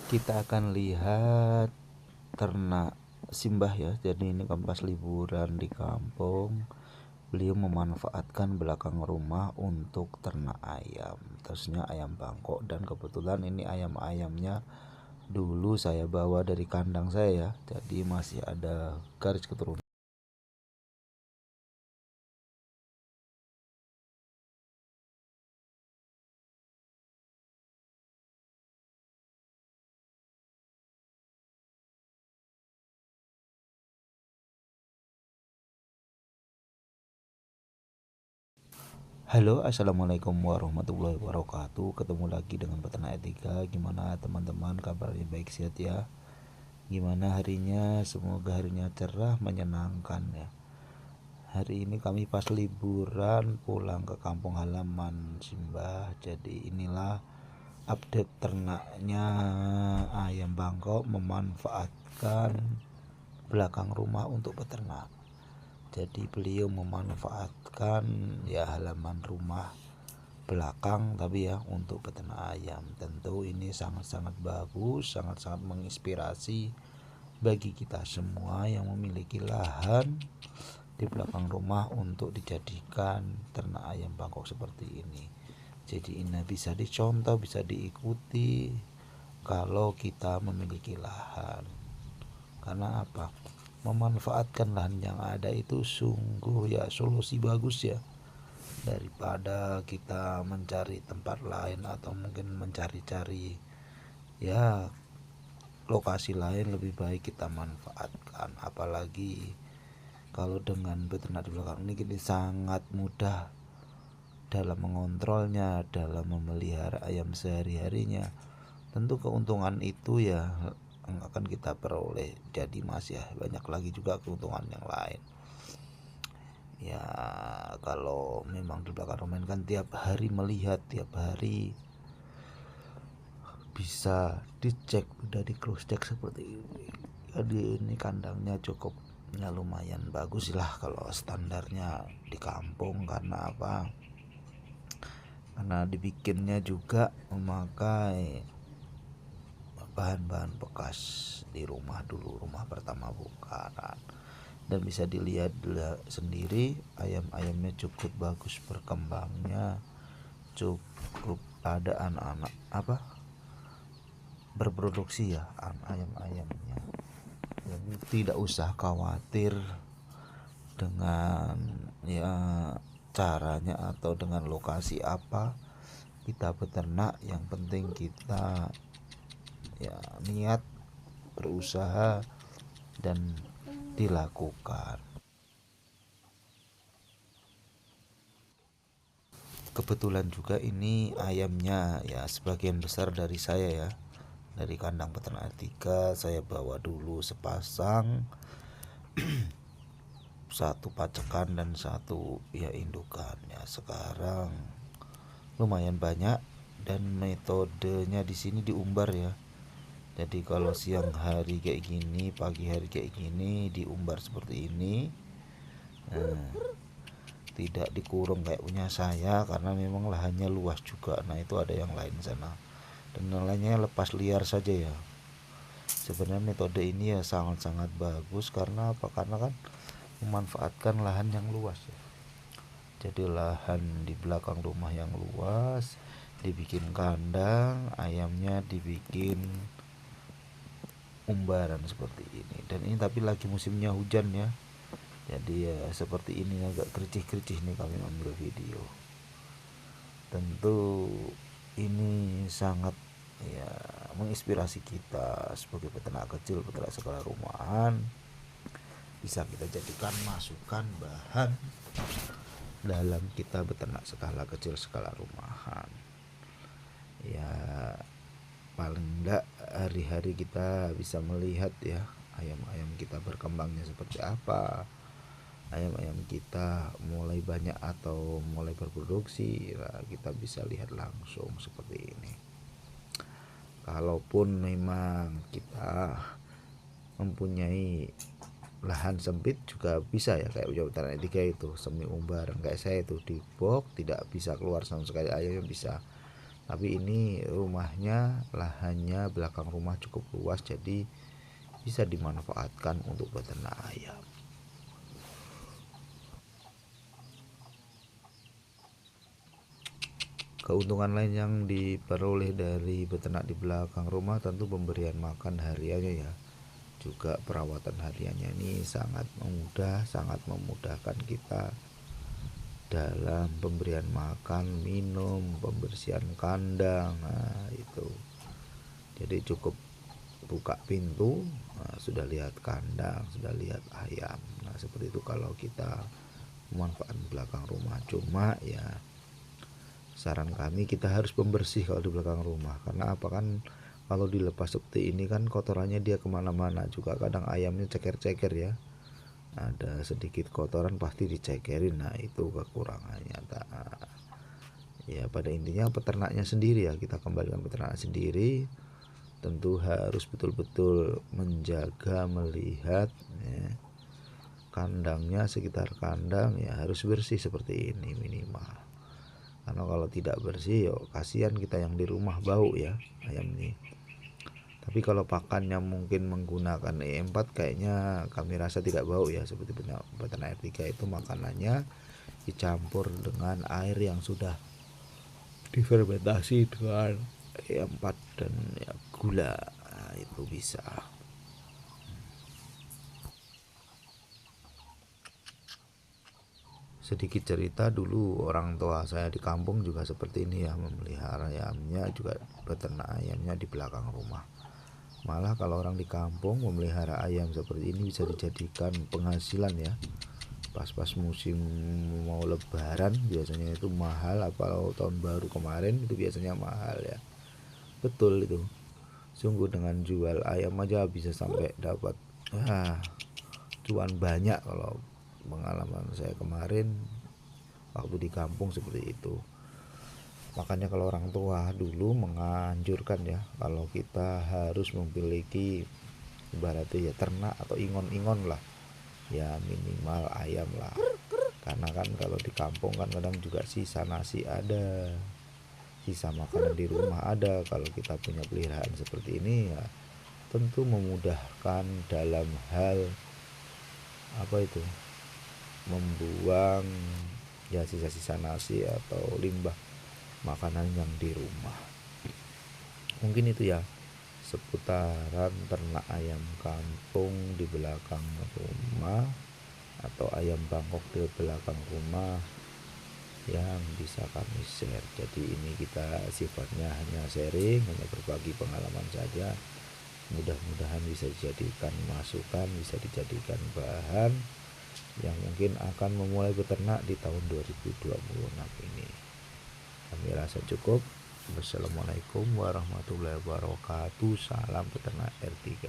Kita akan lihat ternak Simbah ya. Jadi ini kan pas liburan di kampung, beliau memanfaatkan belakang rumah untuk ternak ayam, terusnya ayam bangkok. Dan kebetulan ini ayam-ayamnya dulu saya bawa dari kandang saya ya, jadi masih ada garis keturunan. Halo, assalamualaikum warahmatullahi wabarakatuh. Ketemu lagi dengan peternak etika. Gimana teman-teman, kabarnya baik sehat ya? Gimana harinya? Semoga harinya cerah, menyenangkan ya. Hari ini kami pas liburan pulang ke kampung halaman Simbah. Jadi inilah update ternaknya ayam bangkok memanfaatkan belakang rumah untuk peternak. Jadi beliau memanfaatkan ya halaman rumah belakang tapi ya untuk peternak ayam. Tentu ini sangat-sangat bagus, sangat-sangat menginspirasi bagi kita semua yang memiliki lahan di belakang rumah untuk dijadikan ternak ayam bangkok seperti ini. Jadi ini bisa dicontoh, bisa diikuti kalau kita memiliki lahan. Karena apa? Memanfaatkan lahan yang ada itu sungguh ya solusi bagus ya, daripada kita mencari tempat lain atau mungkin mencari-cari ya lokasi lain. Lebih baik kita manfaatkan, apalagi kalau dengan beternak di belakang ini kita sangat mudah dalam mengontrolnya, dalam memelihara ayam sehari-harinya. Tentu keuntungan itu ya akan kita peroleh, jadi masih ya banyak lagi juga keuntungan yang lain ya. Kalau memang di belakang rumah kan tiap hari melihat, tiap hari bisa dicek, udah di cross check seperti ini. Jadi ini kandangnya cukup ya lumayan bagus lah kalau standarnya di kampung. Karena apa? Karena dibikinnya juga memakai bahan-bahan bekas di rumah dulu, rumah pertama bongkaran. Dan bisa dilihat sendiri ayam-ayamnya cukup bagus berkembangnya, cukup ada anak-anak apa berproduksi ya ayam-ayamnya. Jadi tidak usah khawatir dengan ya caranya atau dengan lokasi apa kita beternak. Yang penting kita ya niat, berusaha dan dilakukan. Kebetulan juga ini ayamnya ya sebagian besar dari saya ya, dari kandang peternak 3 saya bawa dulu sepasang, satu pacekan dan satu ya indukan ya. Sekarang lumayan banyak dan metodenya di sini diumbar ya. Jadi kalau siang hari kayak gini, pagi hari kayak gini diumbar seperti ini. Nah, tidak dikurung kayak punya saya karena memang lahannya luas juga. Nah itu ada yang lain sana dan yang lainnya lepas liar saja ya. Sebenarnya metode ini ya sangat-sangat bagus. Karena apa? Karena kan memanfaatkan lahan yang luas ya. Jadi lahan di belakang rumah yang luas dibikin kandang, ayamnya dibikin umbaran seperti ini. Dan ini tapi lagi musimnya hujan ya, jadi ya seperti ini agak kericih-kericih nih kami ambil video. Tentu ini sangat ya menginspirasi kita sebagai peternak kecil, peternak skala rumahan. Bisa kita jadikan masukan bahan dalam kita beternak skala kecil, skala rumahan ya. Paling enggak hari-hari kita bisa melihat ya ayam-ayam kita berkembangnya seperti apa, ayam-ayam kita mulai banyak atau mulai berproduksi. Nah, kita bisa lihat langsung seperti ini. Kalaupun memang kita mempunyai lahan sempit juga bisa ya, kayak peternak 3 itu semi umbaran kayak saya itu di box, tidak bisa keluar sama sekali ayamnya bisa. Tapi ini rumahnya, lahannya belakang rumah cukup luas, jadi bisa dimanfaatkan untuk beternak ayam. Keuntungan lain yang diperoleh dari beternak di belakang rumah tentu pemberian makan hariannya ya. Juga perawatan hariannya ini sangat mudah, sangat memudahkan kita dalam pemberian makan, minum, pembersihan kandang. Nah, itu. Jadi cukup buka pintu, nah, sudah lihat kandang, sudah lihat ayam. Nah, seperti itu kalau kita memanfaatkan belakang rumah. Cuma ya saran kami kita harus pembersih kalau di belakang rumah, karena apa, kan kalau dilepas seperti ini kan kotorannya dia kemana-mana. Juga kadang ayamnya ceker-ceker ya, ada sedikit kotoran pasti dicekerin. Nah itu kekurangannya. Ya pada intinya peternaknya sendiri ya, kita kembalikan peternak sendiri. Tentu harus betul-betul menjaga, melihat ya, kandangnya, sekitar kandang ya harus bersih seperti ini minimal. Karena kalau tidak bersih, yo kasihan kita yang di rumah bau ya ayam ini. Tapi kalau pakannya mungkin menggunakan E4 kayaknya kami rasa tidak bau ya. Seperti peternak R3 itu makanannya dicampur dengan air yang sudah difermentasi dengan E4 dan ya, gula. Nah, itu bisa. Sedikit cerita, dulu orang tua saya di kampung juga seperti ini ya, memelihara ayamnya, juga beternak ayamnya di belakang rumah. Malah kalau orang di kampung memelihara ayam seperti ini bisa dijadikan penghasilan ya. Pas-pas musim mau lebaran biasanya itu mahal, apalagi tahun baru kemarin itu biasanya mahal ya. Betul itu. Sungguh dengan jual ayam aja bisa sampai dapat cuan banyak. Kalau pengalaman saya kemarin waktu di kampung seperti itu. Makanya kalau orang tua dulu menganjurkan ya, kalau kita harus memiliki ibaratnya ya ternak atau ingon-ingon lah ya, minimal ayam lah. Karena kan kalau di kampung kan kadang juga sisa nasi ada, sisa makanan di rumah ada. Kalau kita punya peliharaan seperti ini ya tentu memudahkan dalam hal apa itu, membuang ya sisa-sisa nasi atau limbah makanan yang di rumah. Mungkin itu ya seputaran ternak ayam kampung di belakang rumah atau ayam Bangkok di belakang rumah yang bisa kami share. Jadi ini kita sifatnya hanya sharing, hanya berbagi pengalaman saja. Mudah-mudahan bisa dijadikan masukan, bisa dijadikan bahan yang mungkin akan memulai beternak di tahun 2026 ini. Kami rasa cukup. Wassalamualaikum warahmatullahi wabarakatuh. Salam peternak R3.